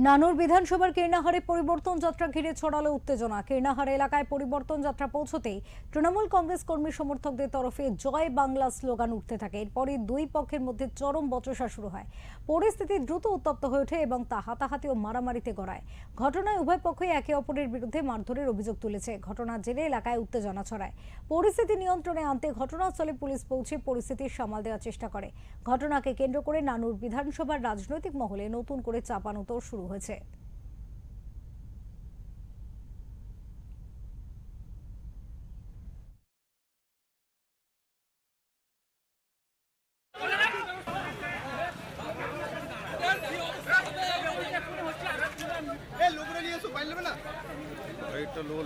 নানুর বিধানসভার কীর্ণাহারে পরিবর্তন যাত্রা ঘিরে ছড়ালো উত্তেজনা। কীর্ণাহার এলাকায় পরিবর্তন যাত্রা পৌঁছতেই তৃণমূল কংগ্রেস কর্মী সমর্থকদের তরফে জয় বাংলা স্লোগান উঠতে থাকে। এরপরই দুই পক্ষের মধ্যে চরম বচসা শুরু হয়। পরিস্থিতি দ্রুত উত্তপ্ত হয়ে ওঠে এবং তা হাতাহাতি ও মারামারিতে গড়ায়। ঘটনায় উভয় পক্ষই একে অপরের বিরুদ্ধে মারধরের অভিযোগ তুলেছে। ঘটনার জেরে এলাকায় উত্তেজনা ছড়ায়। পরিস্থিতি নিয়ন্ত্রণে আনতে ঘটনাস্থলে পুলিশ পৌঁছে পরিস্থিতি সামাল দেওয়ার চেষ্টা করে। ঘটনাকে কেন্দ্র করে নানুর বিধানসভার রাজনৈতিক মহলে নতুন করে চাপানুতোর শুরু হয়েছে।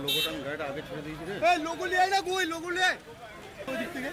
লোগোটা আমি গাড়িটা আগে ছেড়ে দিয়েছি রে। লোগো লিয়ে না কই লোগো লিয়ে ওই দিক থেকে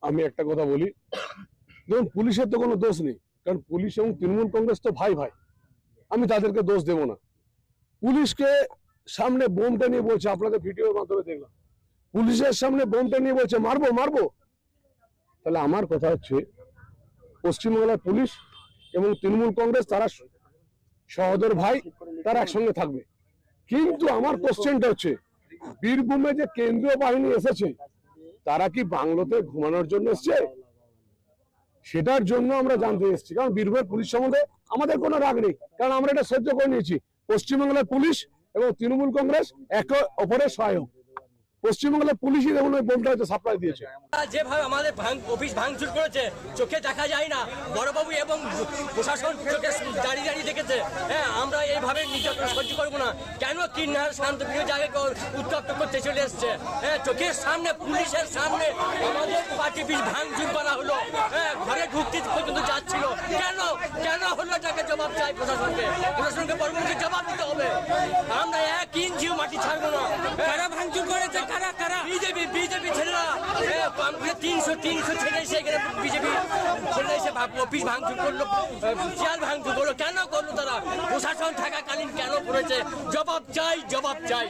আমি একটা কথা বলি, দেখুন পুলিশের তো কোনো দোষ নেই, কারণ পুলিশ এবং তৃণমূল কংগ্রেস তো ভাই ভাই, আমি তাদেরকে দোষ দেব না। পুলিশকে সামনে বোমটা নিয়ে বলছে, আপনাদের ভিডিওর মাধ্যমে দেখলাম, পুলিশের সামনে বোমটা নিয়ে বলছে মারবো মারবো। তাহলে আমার কথা হচ্ছে পশ্চিমবাংলার পুলিশ এবং তৃণমূল কংগ্রেস তারা সহোদর ভাই, তারা একসঙ্গে থাকবে। কিন্তু আমার কোশ্চেনটা হচ্ছে বীরভূমে যে কেন্দ্রীয় বাহিনী এসেছে তারা কি বাংলোতে ঘুমানোর জন্য এসছে? সেটার জন্য আমরা জানতে এসেছি, কারণ বীরভূমের পুলিশ সম্বন্ধে আমাদের কোনো রাগ নেই, কারণ আমরা এটা সহ্য করে নিয়েছি। পশ্চিমবাংলার পুলিশ এবং তৃণমূল কংগ্রেস একে অপরের সহায়ক। পশ্চিমবাংলার পুলিশই যেমন ওই বোমটা হয়তো সাপ্লাই দিয়েছে। যেভাবে আমাদের অফিস ভাঙচুর করেছে, চোখে দেখা যায় না, বড়বাবু এবং প্রশাসন চোখে দাঁড়িয়ে দাঁড়িয়ে দেখেছে। হ্যাঁ, আমরা এইভাবে নির্যাতন সহ্য করবো না। কেন কিন্নার শান্তপ্রিয় জায়গাকে উত্তপ্ত করতে চলে এসছে? হ্যাঁ, চোখের সামনে পুলিশের সামনে আমাদের পার্টি অফিস ভাঙচুর করা হলো। হ্যাঁ, ঘরে ঢুকতে পর্যন্ত যাচ্ছিল। কেন কেন হলো? এটাকে জবাব চাই প্রশাসনকে পরবর্তী জবাব দিতে হবে। আমরা 1 ইঞ্চিও মাটি ছাড়বো না। কারা ভাঙচুর করেছে? বিজেপি ছেলেরা 300 ছেলে এসে এখানে বিজেপি ছেলে এসে অফিস ভাঙচুর করলো, চেয়ার ভাঙচুর করলো। কেন করলো তারা? প্রশাসন থাকাকালীন কেন করেছে? জবাব চাই।